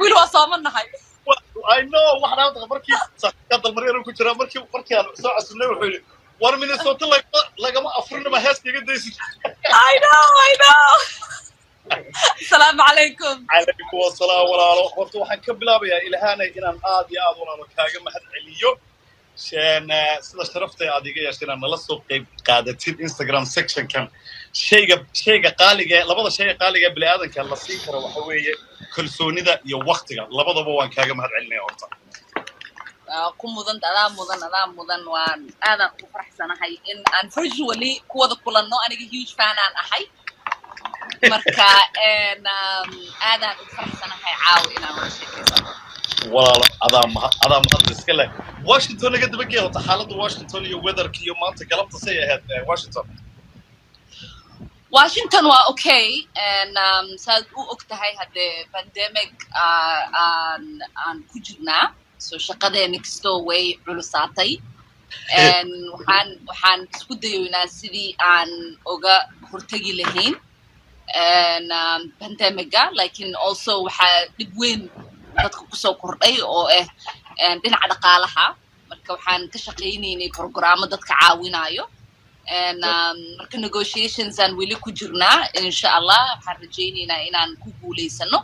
ويلو أصامنا هاي I know واحد هذا مركي قد المريض يقول كذا مركي أنا ساعة سنة وحولي وأنا من الصوت لقى ما أفرنا ما هاس يقدر I know السلام عليكم عليكم السلام ولا وقت waxaan ka bilaabayaa ilaahanay inaan aad iyo aad walaalo kaaga mahad celiyo sida sharaftay adiga yeeshana nala soo qayb qaadatid Instagram section kan shayga qaaliga labada shay qaaliga bini'aadanka la siin karo waxa weeye kalsoonida iyo waqtiga labadaba waan kaaga mahad celinayaa horta ku mudan waan aadan u faraxsanahay in aan visually kuwada kulanno aniga huge fan aan ahay marka aadan u faraxsanahay caaw inaan wada sheekeysano walaalo adam iska leh Washington laga daba geeyo xaaladda Washington iyo weatherka iyo maanta galabta say ahayd Washington waa okay and saad u ogtahay hadde pandemic aan ku jirnaa so shaqadeena kastoo way culusaatay and waxaan isku dayoynaa sidii aan uga hortagi lahayn and pandemiga laakiin also waxaa dhib weyn dadka kusoo kordhay oo dhinaca dhaqaalaha marka waxaan ka shaqaynaynay programmo dadka caawinayo and marka negotiations aan weli ku jirnaa insha Allah waxaan rajaynaynaa inaan ku guuleysano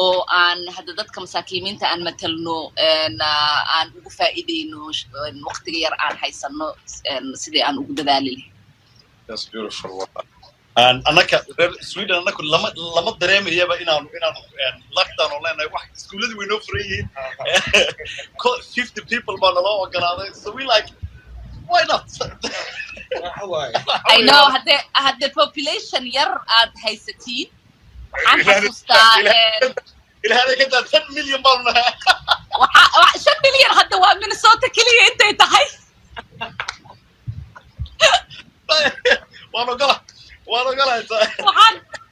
oo aan hadda dadka masaakiimiinta aan matalno aan ugu faa'iideyno waqtiga yar aan haysano sidii aan ugu dadaali lahayn That's beautiful and anaka Sweden anaka lama dareemayaba inaan lockdown online wax iskuulada way noo fureeyeen 50 people baa nala ogolaaday so we like why not I know had the population yar aad haysatiin waxaan xasuustaa ilaahay ka taa 10 million baa waxa 5 million hadda waa Minnesota kaliya intay tahay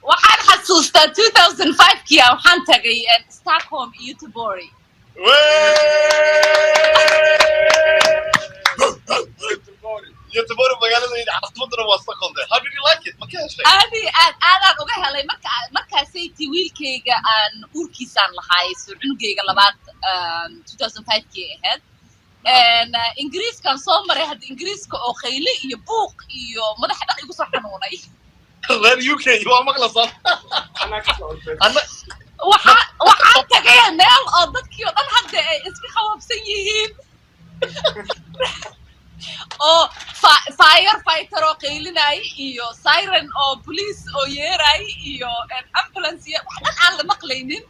waxaan xasuustaa 2005 kii waxaan tagay Stockholm iyo Göteborg Göteborg magaalada caasimada waa Stockholm how did you like it ma ka heshay aadaan uga helay markaasay wiilkayga aan uurkiisaan lahaay cunugayga labaad 2005 kii ahayd ingiriiskan soo maray hadda ingiriiska oo khayle iyo buuq iyo madax dhaq igu soo xanuunay reer UK waa maqlasan waxaan tagay meel oo dadkii oo dhan hadda ay iska khawabsan yihiin oo firefighter oo qaylinay iyo siren oo police oo yeeray iyo ambulance wax dhan aan la maqlaynin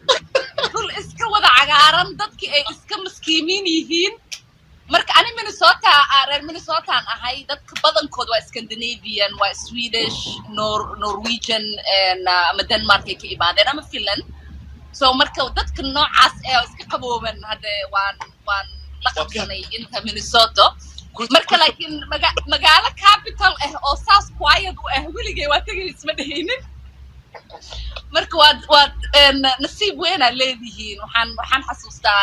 dul iska wada cagaaran dadkii ay iska maskiimiin yihiin marka ani Minnesota aan ahay dadka badankood waa Scandinavian waa Swedish Norwegian ama Denmark ay ka imaadeen ama Finland so marka dadka noocaas ee iska qabooban hadda waan la qabsanay inta Minnesota marka laakiin magaalo capital oo saas quiet u weligay waa tagay isma dhahaynin marka waa nasiib weyn aan leedihiin waxaan xasuustaa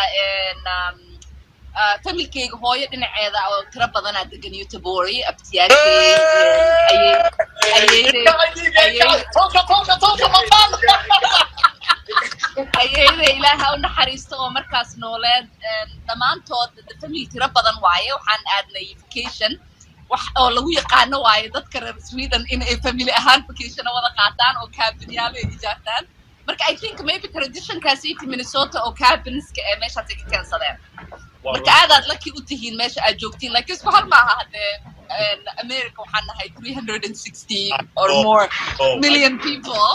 familkayga hooyo dhinaceeda oo tiro badan aad degan Göteborg ayay ilaaha u naxariisto oo markaas nooleed dhammaantood family tiro badan waaye waxaan aadnay vacation wax oo lagu yaqaano waaye dadka reer Sweden in ay family ahaan vacation wada qaataan oo cabinyaal ay ijaartaan marka I think maybe traditionkaasi in Minnesota oo cabinska ee meeshaas ay ka keensadeen marka aadaad lucky u tihiin meesha aad joogtiin laakiin isku hal maaha hadda America waxaan nahay 360 or more million people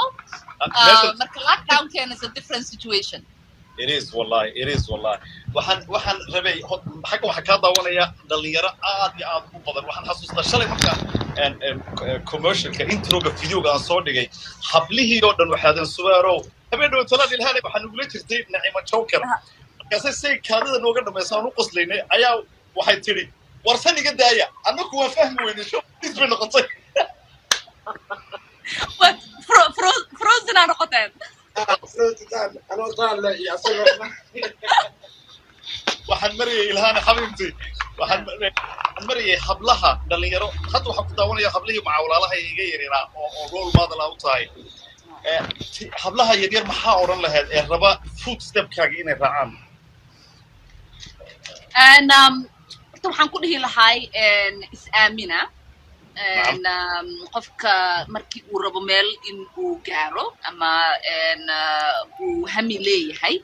marka lockdown is a different situation it is wallahi waxaan rabay xaq waxa ka daawanaya dhalinyaro aad iyo aad u badan waxaan xasuustaa shalay marka commercialka introga videoga aan soo dhigay hablihii oo dhan waxaadan Subeerow habeenoo talaad ilaahay waxaan ugu leeyahay Nacima Joker markaasay say kaadida nooga dhameysaan u qoslaynay ayaa waxay tiri warsan iga daaya annagu waan fahmi weynay isba noqotay frozen aan noqoteen waxaan mariyay ilhaan xabiibti waxaan mariyay hablaha dhalinyaro hadda waxa ku daawanaya hablihii macaawlaalaha iga yareeraa oo role model ah u tahay hablaha yaryar maxaa oran lahayd ee raba footstepkaaga inay raacaan and waxaan ku dhihi lahay is-aamina qofka markii uu rabo meel in uu gaaro ama uu hami leeyahay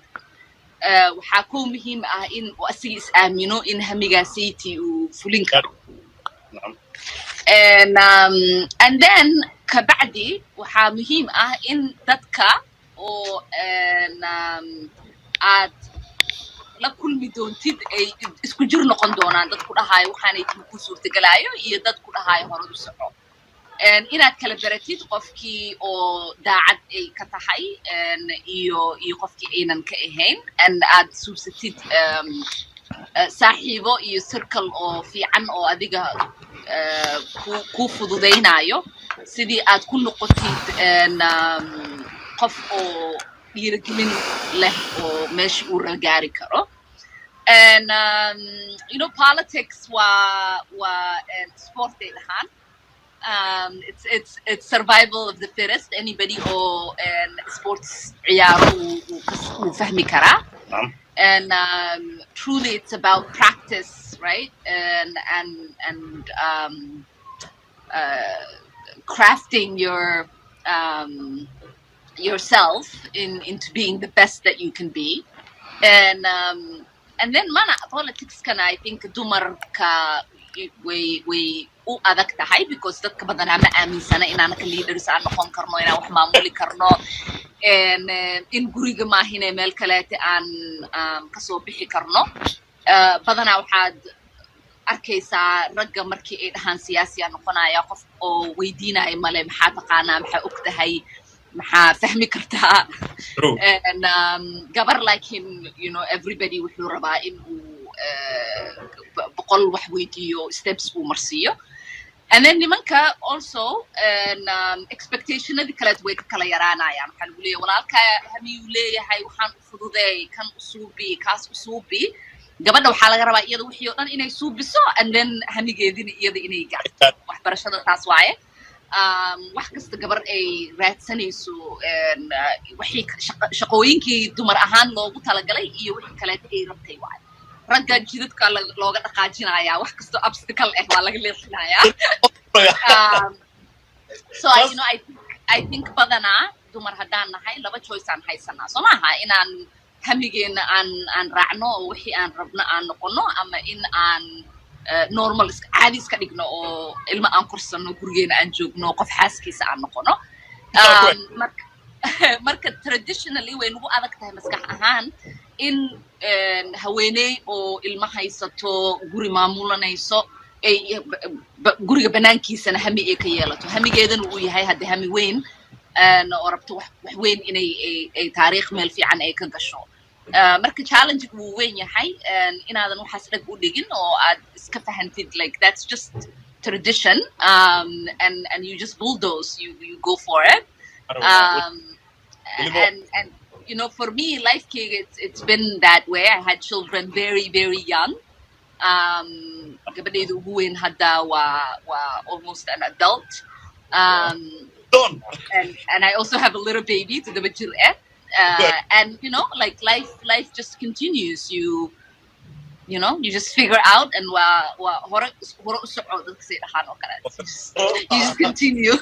waxaa ku muhiim ah in uu asiga is-aamino in hamigaasaytii uu fulin karo and then kabacdi waxaa muhiim ah in dadka oo aad la kulmi doontid ay isku jir noqon doonaan dad ku dhahayo waxaanay ku suurtagalaayo iyo dad ku dhahayo horad u soco inaad kala baratid qofkii oo daacad ay ka tahay iyo qofkii aynan ka ahayn and aad suubsatid saaxiibo iyo circle oo fiican oo adiga ku fududaynayo sidii aad ku noqotid qof oo dhiirigelin leh oo meesha uu gaari karo and you know politics waa sport ay dhahaan it's survival of the fittest anybody or sports ciyaaro uu fahmi karaa and truly it's about practice right and crafting yourself into being the best that you can be and then mana politics can I think dumarka way u adag tahay because dadka badanaa ma aaminsana inaana ka leaders aan noqon karno inaan wax maamuli karno in guriga maahine meel kaleete aan kasoo bixi karno badanaa waxaad arkaysaa ragga markii ay dhahaan siyaasiya noqonaya qof oo weydiinaya male maxaa taqaanaa maxaa og tahay maxaa fahmi kartaa and gabar like him you know everybody wuxuu rabaa in uu boqol wax weydiiyo steps uu marsiiyo and then nimanka also expectationadii kaleed way ka kala yaraanayaan waxaa lagu leeyahay walaalkaa hamiyuu leeyahay waxaan u fududeey kan usuubi kaas usuubi gabadha waxaa laga rabaa iyada wixii oo dhan inay suubiso and then hamigeedina iyada inay gaarto waxbarashada taas waaye wax kasta gabar ay raadsanayso wixii shaqooyinkii dumar ahaan loogu talagalay iyo wixii kaleeta ay rabtay waaye ragga jidadka looga dhaqaajinayaa wax kastoo obstacle ah waa laga leexinayaa so you know I think badanaa dumar haddaan nahay laba choice aan haysanaa soo maaha inaan hamigeena aan raacno oo wixii aan rabno aan noqono ama in aan normal caadi iska dhigno oo ilma aan korsano gurigeena aan joogno qof xaaskiisa aan noqono marka traditionally way nagu adag tahay maskax ahaan in haweeney oo ilma haysato guri maamulanayso ay guriga banaankiisana hami ay ka yeelato hamigeedana uu yahay hadda hami weyn oo rabto wax weyn inay ay taariikh meel fiican ay ka gasho marka challenge wuu weyn yahay inaadan waxaas dhag u dhigin oo aad iska fahantid like that's just tradition and you just bulldoze you go for it and you know for me life it's been that way I had children very very young gabadhayda ugu weyn hadda waa almost an adult and I also have a little baby to the jir and you know like life just continues you know you just figure out and hore u soco dadka say dhahaan oo kale you just continue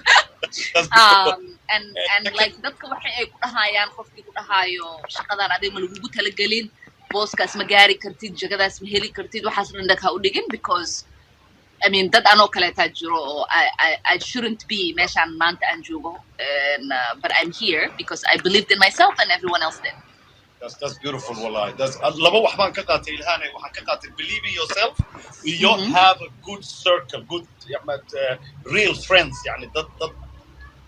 and like dadka waxay ay ku dhahayaan qofkii ku dhahayo shaqadan adeeg ma lagugu talagelin booskaas ma gaari kartid jagadaas ma heli kartid waxaas dhan dadka u dhigin because I mean dad anoo kaleetaa jiro oo I shouldn't be meeshaan maanta aan joogo but I'm here because I believed in myself and everyone else did. That's beautiful wallahi. That's laba wax baan ka qaatay Ilhaan waxaan ka qaatay believe in yourself you have a good circle good real friends yani dad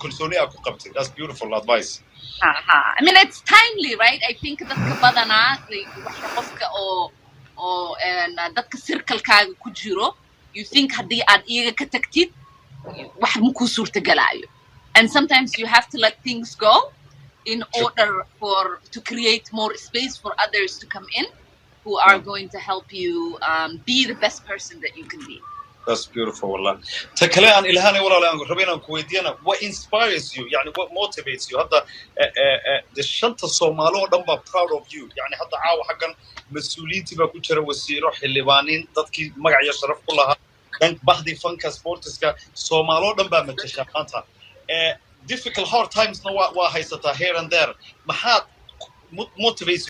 kalsooni aad ku qabtay that's beautiful advice. I mean it's timely right I think dadka badanaa waxa qofka oo dadka circle-kaaga ku jiro you think haddii aad iyaga ka tagtid wax ma ku suurtagalaayo and sometimes you have to let things go in order to create more space for others to come in who are going to help you be the best person that you can be. That's beautiful, والله. تكلم إلهاني ولا لا أنقول ربنا كويدينا. What inspires you? يعني what motivates you? هذا the شنطة الصومالو دم proud of you. يعني هذا عاو حقا مسؤوليتي بكتير وسيروح اللبانين ضدك مقع يشرف كلها. كان بحدي فنك سبورتس كا صومالو دم بمتشابهاتها. Difficult hard times نوا وهاي ستا here and there. ما حد motivates